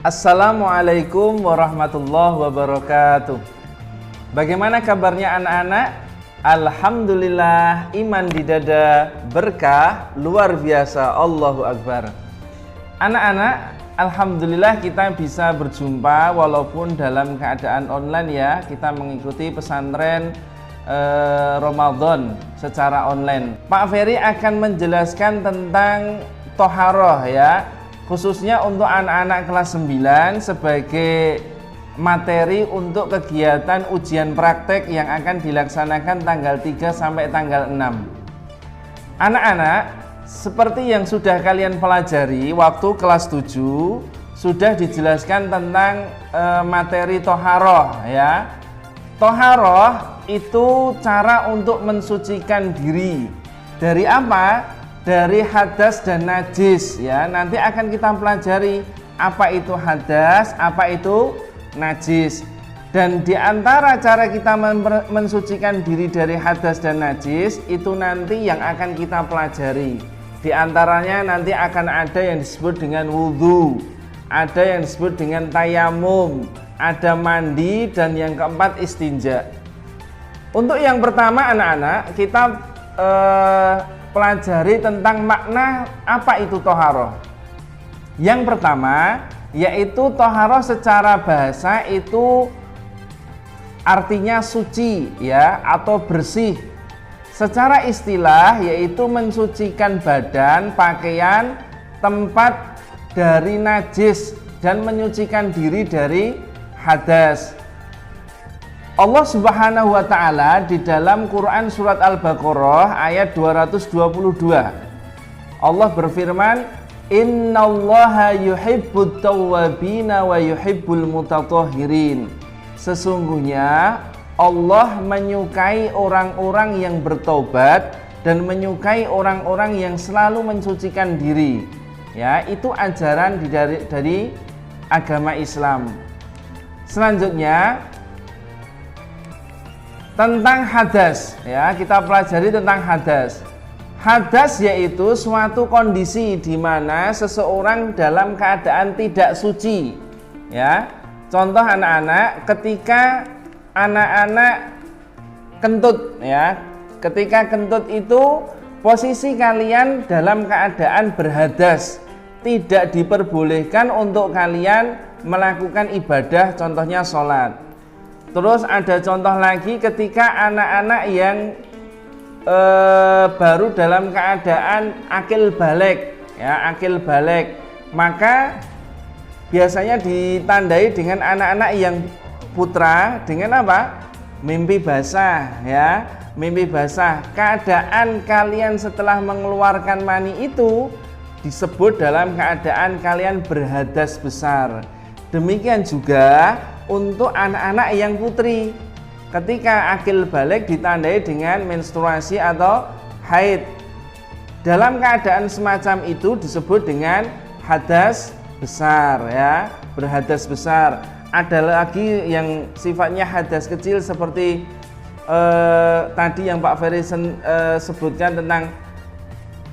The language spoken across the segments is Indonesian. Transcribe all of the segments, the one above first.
Assalamualaikum warahmatullahi wabarakatuh. Bagaimana kabarnya anak-anak? Alhamdulillah, iman di dada, berkah luar biasa, Allahu Akbar. Anak-anak, alhamdulillah kita bisa berjumpa walaupun dalam keadaan online ya. Kita mengikuti pesantren Ramadan secara online. Pak Ferry akan menjelaskan tentang toharoh ya, khususnya untuk anak-anak kelas 9 sebagai materi untuk kegiatan ujian praktek yang akan dilaksanakan tanggal 3 sampai tanggal 6. Anak-anak, seperti yang sudah kalian pelajari waktu kelas 7 sudah dijelaskan tentang materi toharoh ya. Toharoh itu cara untuk mensucikan diri dari apa? Dari hadas dan najis ya. Nanti akan kita pelajari apa itu hadas, apa itu najis. Dan di antara cara kita mensucikan diri dari hadas dan najis itu nanti yang akan kita pelajari. Di antaranya nanti akan ada yang disebut dengan wudhu, ada yang disebut dengan tayamum, ada mandi, dan yang keempat istinja. Untuk yang pertama anak-anak kita pelajari tentang makna apa itu toharoh. Yang pertama yaitu toharoh secara bahasa itu artinya suci ya, atau bersih. Secara istilah yaitu mensucikan badan, pakaian, tempat dari najis dan menyucikan diri dari hadas. Allah Subhanahu wa taala di dalam Quran surat Al-Baqarah ayat 222. Allah berfirman, "Innallaha yuhibbut tawwabina wa yuhibbul mutatahhirin." Sesungguhnya Allah menyukai orang-orang yang bertobat dan menyukai orang-orang yang selalu mensucikan diri. Ya, itu ajaran dari agama Islam. Selanjutnya tentang hadas ya, kita pelajari tentang hadas. Hadas yaitu suatu kondisi di mana seseorang dalam keadaan tidak suci ya. Contoh anak-anak, ketika anak-anak kentut ya. Ketika kentut itu posisi kalian dalam keadaan berhadas, tidak diperbolehkan untuk kalian melakukan ibadah, contohnya sholat. Terus ada contoh lagi ketika anak-anak yang baru dalam keadaan akil balik ya, akil balik, maka biasanya ditandai dengan anak-anak yang putra dengan apa? Mimpi basah ya, mimpi basah. Keadaan kalian setelah mengeluarkan mani itu disebut dalam keadaan kalian berhadas besar. Demikian juga untuk anak-anak yang putri, ketika akil balik ditandai dengan menstruasi atau haid. Dalam keadaan semacam itu disebut dengan hadas besar ya, berhadas besar. Ada lagi yang sifatnya hadas kecil seperti tadi yang Pak Ferry sebutkan tentang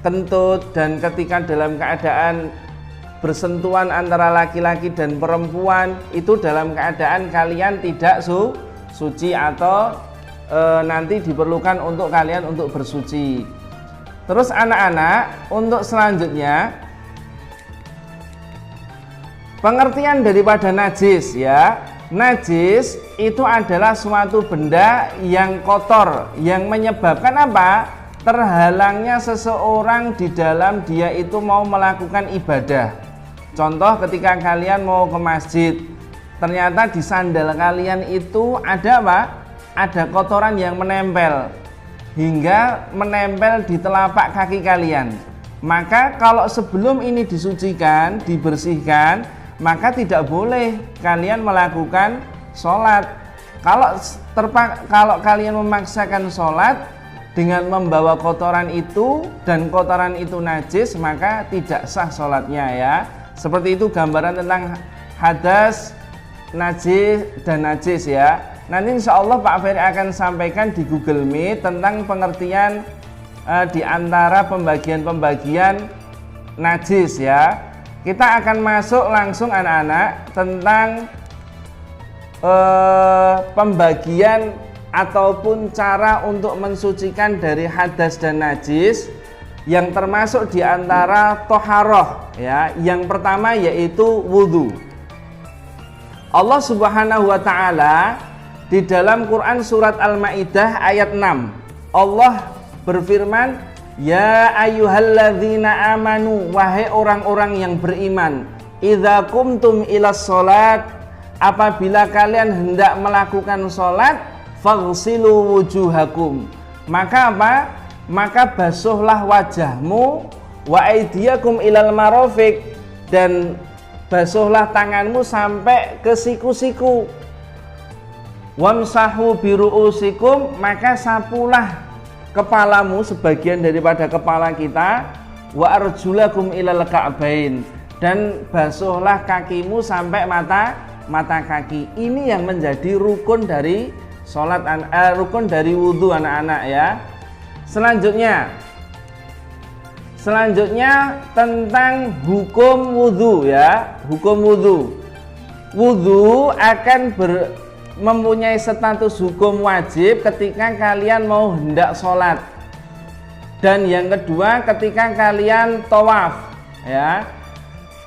kentut, dan ketika dalam keadaan bersentuhan antara laki-laki dan perempuan itu dalam keadaan kalian tidak suci atau nanti diperlukan untuk kalian untuk bersuci. Terus anak-anak, untuk selanjutnya pengertian daripada najis ya. Najis itu adalah suatu benda yang kotor yang menyebabkan apa? Terhalangnya seseorang di dalam dia itu mau melakukan ibadah. Contoh ketika kalian mau ke masjid, ternyata di sandal kalian itu ada apa? Ada kotoran yang menempel hingga menempel di telapak kaki kalian. Maka kalau sebelum ini disucikan, dibersihkan, maka tidak boleh kalian melakukan sholat. Kalau kalian memaksakan sholat dengan membawa kotoran itu dan kotoran itu najis, maka tidak sah sholatnya ya. Seperti itu gambaran tentang hadas, najis, dan najis ya. Nanti insya Allah Pak Ferry akan sampaikan di Google Meet tentang pengertian di antara pembagian-pembagian najis ya. kita akan masuk langsung anak-anak tentang pembagian ataupun cara untuk mensucikan dari hadas dan najis, yang termasuk diantara toharoh ya. Yang pertama yaitu wudhu. Allah Subhanahu wa ta'ala di dalam Quran surat Al-Maidah ayat 6, Allah berfirman, ya ayyuhalladzina amanu, wahai orang-orang yang beriman, idza qumtum ilas sholat, apabila kalian hendak melakukan sholat, faghsilu wujuhakum, maka apa? Maka basuhlah wajahmu, wa aidiyakum ilal marafiq, dan basuhlah tanganmu sampai ke siku-siku, wamsahu biru'usikum, maka sapulah kepalamu, sebagian daripada kepala kita, wa arjulakum ilal ka'bain, dan basuhlah kakimu sampai mata kaki. Ini yang menjadi rukun dari sholat, rukun dari wudhu anak-anak ya. Selanjutnya tentang hukum wudhu ya. Hukum wudhu. Wudhu akan mempunyai status hukum wajib ketika kalian mau hendak sholat. Dan yang kedua ketika kalian tawaf ya.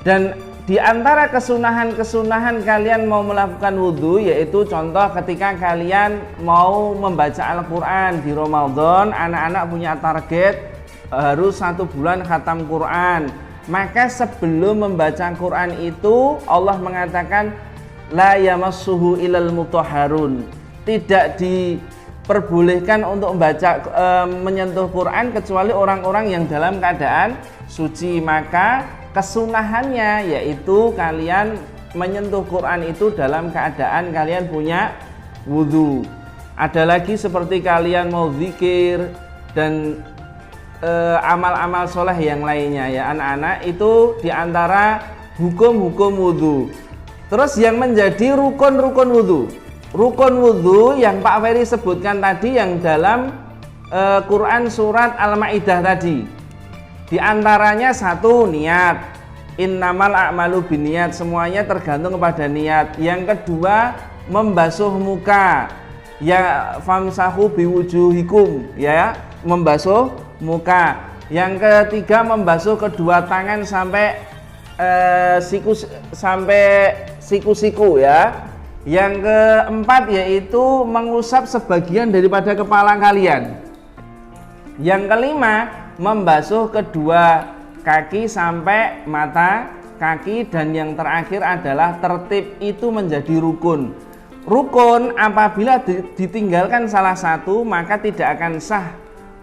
Dan di antara kesunahan-kesunahan kalian mau melakukan wudhu, yaitu contoh ketika kalian mau membaca Al-Quran di Ramadan, anak-anak punya target harus 1 bulan khatam Quran. Maka sebelum membaca Quran itu Allah mengatakan la yamassuhu ilal mutahharun, tidak diperbolehkan untuk membaca menyentuh Quran kecuali orang-orang yang dalam keadaan suci. Maka kesunahannya yaitu kalian menyentuh Quran itu dalam keadaan kalian punya wudhu. Ada lagi seperti kalian mau zikir dan amal-amal soleh yang lainnya ya anak-anak, itu diantara hukum-hukum wudhu. Terus yang menjadi rukun-rukun wudhu, rukun wudhu yang Pak Ferry sebutkan tadi yang dalam Quran surat Al-Maidah tadi, diantaranya satu, niat, innamal a'malu binniyat, semuanya tergantung kepada niat. Yang kedua, membasuh muka, ya famsahu biwujuhikum, ya membasuh muka. Yang ketiga, membasuh kedua tangan sampai siku-siku ya. Yang keempat yaitu mengusap sebagian daripada kepala kalian. Yang kelima, membasuh kedua kaki sampai mata kaki. Dan yang terakhir adalah tertib, itu menjadi rukun. Rukun apabila ditinggalkan salah satu maka tidak akan sah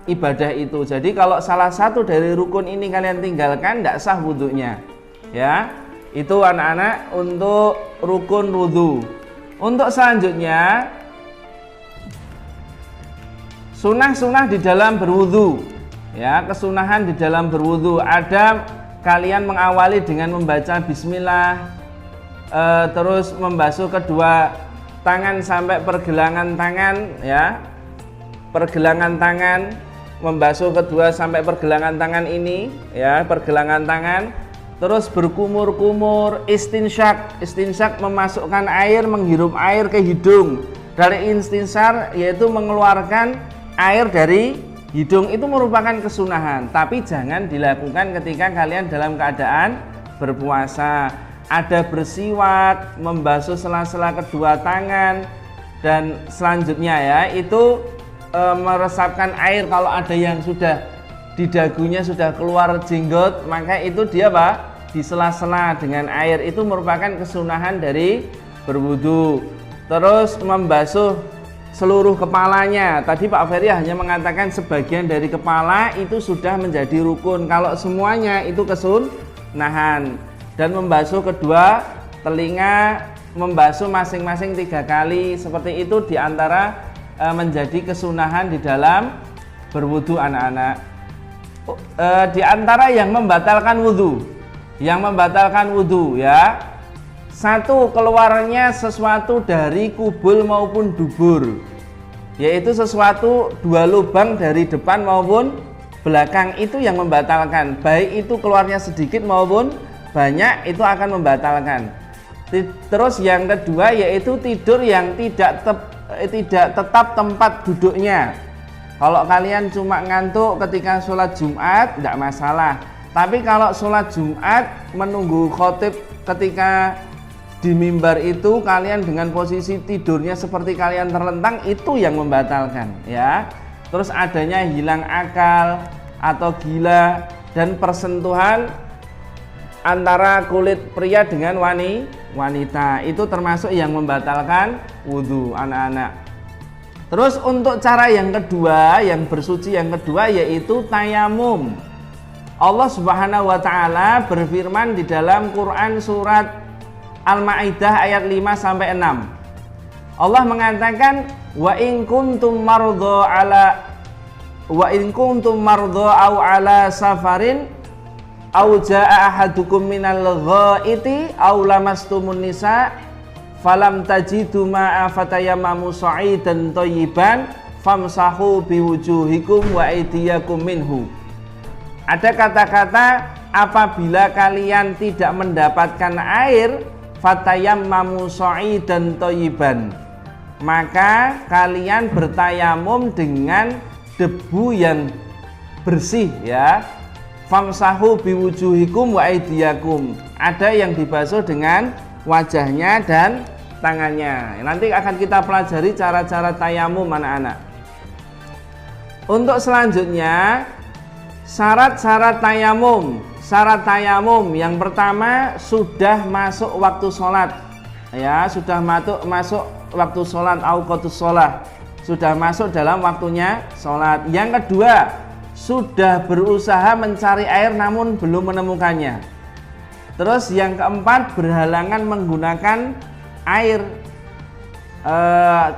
ibadah itu. Jadi kalau salah satu dari rukun ini kalian tinggalkan, tidak sah wudhunya ya. Itu anak-anak untuk rukun wudhu. Untuk selanjutnya, sunah-sunah di dalam berwudhu ya. Kesunahan di dalam berwudhu ada kalian mengawali dengan membaca bismillah, terus membasuh kedua tangan sampai pergelangan tangan ya, pergelangan tangan, membasuh kedua sampai pergelangan tangan ini ya, pergelangan tangan. Terus berkumur-kumur, istinsyak. Istinsyak memasukkan air, menghirup air ke hidung. Dari istinsar yaitu mengeluarkan air dari hidung, itu merupakan kesunahan, tapi jangan dilakukan ketika kalian dalam keadaan berpuasa. Ada bersiwak, membasuh sela-sela kedua tangan, dan selanjutnya ya itu meresapkan air. Kalau ada yang sudah di dagunya sudah keluar jenggot, maka itu dia apa? Di sela-sela dengan air, itu merupakan kesunahan dari berwudu. Terus membasuh seluruh kepalanya. Tadi Pak Ferry hanya mengatakan sebagian dari kepala itu sudah menjadi rukun. Kalau semuanya itu kesunahan. Dan membasuh kedua telinga, membasuh masing-masing 3 kali. Seperti itu diantara menjadi kesunahan di dalam berwudu anak-anak. Di antara yang membatalkan wudu, ya, satu, keluarnya sesuatu dari kubul maupun dubur, yaitu sesuatu 2 lubang dari depan maupun belakang, itu yang membatalkan, baik itu keluarnya sedikit maupun banyak itu akan membatalkan. Terus yang kedua yaitu tidur yang tidak tetap tempat duduknya. Kalau kalian cuma ngantuk ketika sholat Jumat tidak masalah. Tapi kalau sholat Jumat menunggu khotib ketika di mimbar itu kalian dengan posisi tidurnya seperti kalian terlentang, itu yang membatalkan ya. Terus adanya hilang akal atau gila dan persentuhan antara kulit pria dengan wanita, itu termasuk yang membatalkan wudhu anak-anak. Terus untuk cara yang kedua, yang bersuci yang kedua yaitu tayamum. Allah Subhanahu wa taala berfirman di dalam Quran surat Al-Maidah ayat 5 sampai 6. Allah mengatakan wa in kuntum mardha aw ala safarin aw jaa ahadukum minal ghaiti aw lamastumun nisa falam tajidu ma'a fatayammamu sa'idan thayyiban famsahu biwujuhikum wa aydiyakum minhu. Ada kata-kata apabila kalian tidak mendapatkan air, fatayammamu sa'idan thayyiban, maka kalian bertayamum dengan debu yang bersih ya. Famsahu biwujuhikum wa aydiyakum, ada yang dibasuh dengan wajahnya dan tangannya. Nanti akan kita pelajari cara-cara tayamum anak-anak. Untuk selanjutnya syarat-syarat tayamum. Syarat tayamum yang pertama sudah masuk waktu sholat ya, sudah masuk waktu sholat, auqatus sholat, sudah masuk dalam waktunya sholat. Yang kedua, sudah berusaha mencari air namun belum menemukannya. Terus yang keempat, berhalangan menggunakan air.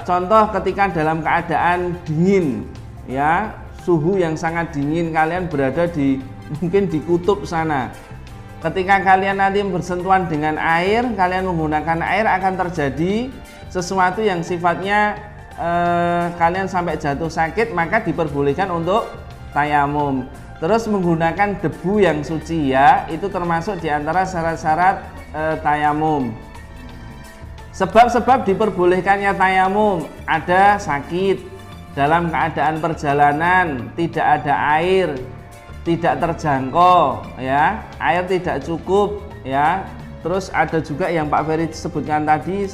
Contoh ketika dalam keadaan dingin ya, suhu yang sangat dingin, kalian berada mungkin di kutub sana. Ketika kalian nanti bersentuhan dengan air, kalian menggunakan air, akan terjadi sesuatu yang sifatnya kalian sampai jatuh sakit, maka diperbolehkan untuk tayamum. Terus menggunakan debu yang suci ya, itu termasuk diantara syarat-syarat tayamum. Sebab-sebab diperbolehkannya tayamum, ada sakit, dalam keadaan perjalanan tidak ada air, tidak terjangkau ya, air tidak cukup ya. Terus ada juga yang Pak Ferry sebutkan tadi,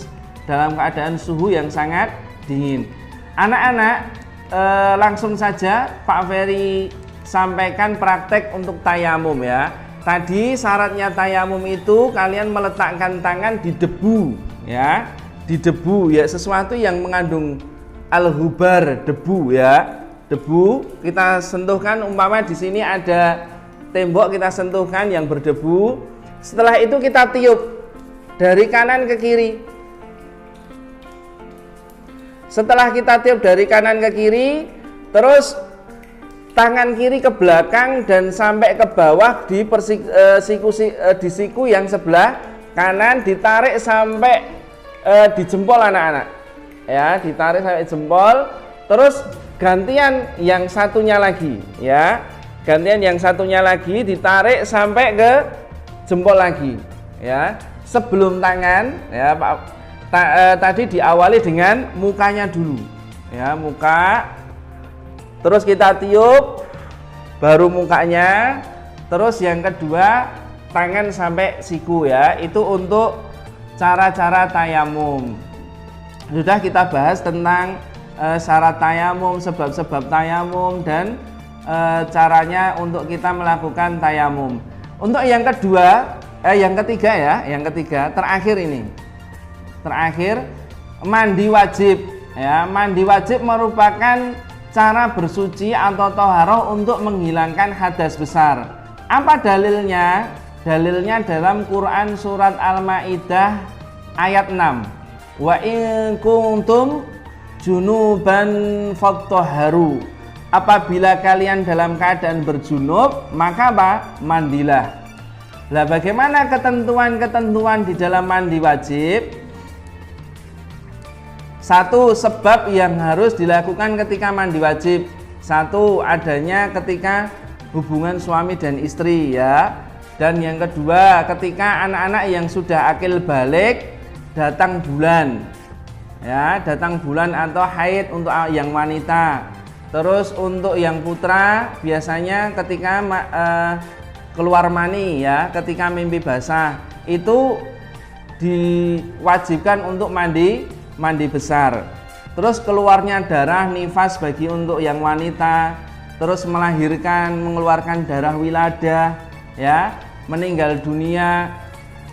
dalam keadaan suhu yang sangat dingin. Anak-anak langsung saja Pak Ferry sampaikan praktek untuk tayamum ya. Tadi syaratnya tayamum itu kalian meletakkan tangan di debu ya, di debu ya, sesuatu yang mengandung al-hubar, debu ya. Debu kita sentuhkan, umpama di sini ada tembok, kita sentuhkan yang berdebu. Setelah itu kita tiup dari kanan ke kiri. Setelah kita tiup dari kanan ke kiri, terus tangan kiri ke belakang dan sampai ke bawah di siku yang sebelah kanan, ditarik sampai di jempol anak-anak ya, ditarik sampai jempol. Terus gantian yang satunya lagi ya, gantian yang satunya lagi ditarik sampai ke jempol lagi ya. Sebelum tangan ya Pak, tadi diawali dengan mukanya dulu ya, muka, terus kita tiup baru mukanya, terus yang kedua tangan sampai siku ya. Itu untuk cara-cara tayamum. Sudah kita bahas tentang syarat tayamum, sebab-sebab tayamum, dan caranya untuk kita melakukan tayamum. Untuk yang kedua, yang ketiga ya, yang ketiga terakhir ini. Terakhir, mandi wajib ya. Mandi wajib merupakan cara bersuci atau toharoh untuk menghilangkan hadas besar. Apa dalilnya? Dalilnya dalam Quran surat Al-Maidah ayat 6. Wa in kuntum junuban fattahharu. Apabila kalian dalam keadaan berjunub, maka apa? Mandilah. Lah bagaimana ketentuan-ketentuan di dalam mandi wajib? Satu, sebab yang harus dilakukan ketika mandi wajib. Satu, adanya ketika hubungan suami dan istri ya. Dan yang kedua, ketika anak-anak yang sudah akil balik datang bulan, ya, datang bulan atau haid untuk yang wanita. Terus untuk yang putra biasanya ketika keluar mani, ya, ketika mimpi basah itu diwajibkan untuk mandi besar. Terus keluarnya darah nifas bagi untuk yang wanita, terus melahirkan, mengeluarkan darah wiladah, ya, meninggal dunia,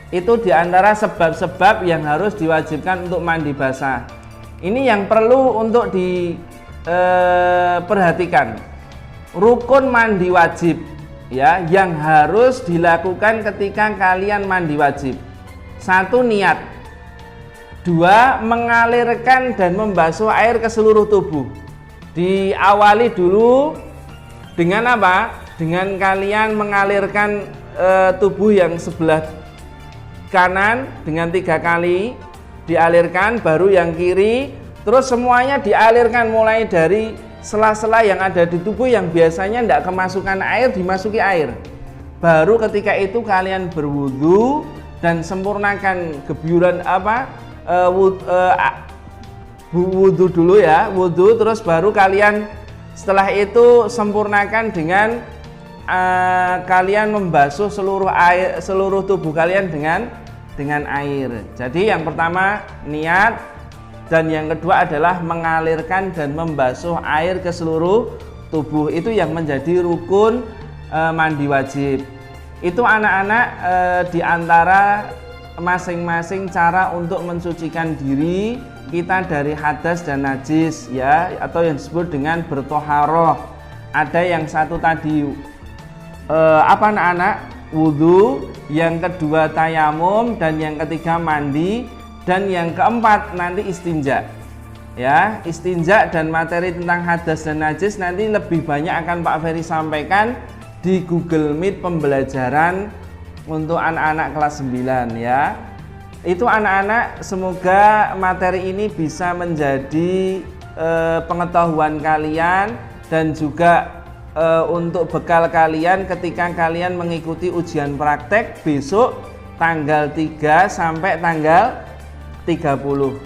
itu diantara sebab-sebab yang harus diwajibkan untuk mandi basah. Ini yang perlu untuk diperhatikan. Rukun mandi wajib, ya, yang harus dilakukan ketika kalian mandi wajib. 1, niat. 2, mengalirkan dan membasuh air ke seluruh tubuh. Diawali dulu dengan apa? Dengan kalian mengalirkan tubuh yang sebelah kanan dengan 3 kali dialirkan, baru yang kiri, terus semuanya dialirkan mulai dari sela-sela yang ada di tubuh yang biasanya tidak kemasukan air, dimasuki air. Baru ketika itu kalian berwudu dan sempurnakan gebyuran wudu dulu, ya, wudu, terus baru kalian setelah itu sempurnakan dengan kalian membasuh seluruh tubuh kalian dengan air. Jadi yang pertama niat, dan yang kedua adalah mengalirkan dan membasuh air ke seluruh tubuh. Itu yang menjadi rukun mandi wajib. Itu anak-anak di antara masing-masing cara untuk mensucikan diri kita dari hadas dan najis, ya, atau yang disebut dengan bertoharoh. Ada yang satu tadi anak-anak wudu, yang kedua tayamum, dan yang ketiga mandi, dan yang keempat nanti istinja, ya. Istinja dan materi tentang hadas dan najis nanti lebih banyak akan Pak Ferry sampaikan di Google Meet pembelajaran untuk anak-anak kelas 9, ya. Itu anak-anak, semoga materi ini bisa menjadi pengetahuan kalian dan juga untuk bekal kalian ketika kalian mengikuti ujian praktek besok tanggal 3 sampai tanggal 30.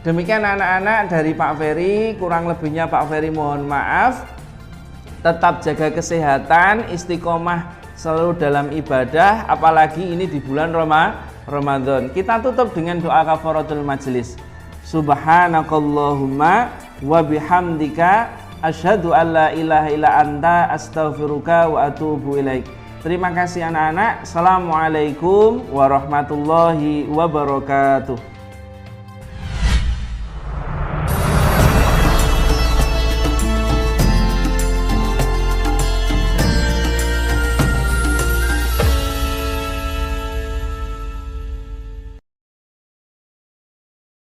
Demikian anak-anak dari Pak Ferry, kurang lebihnya Pak Ferry mohon maaf. Tetap jaga kesehatan, istiqomah selalu dalam ibadah, apalagi ini di bulan Ramadan. Kita tutup dengan doa kafaratul majelis. Subhanakallahumma wa bihamdika asyhadu an la ilaha illa anta astaghfiruka wa atubu ilaik. Terima kasih anak-anak. Assalamualaikum warahmatullahi wabarakatuh.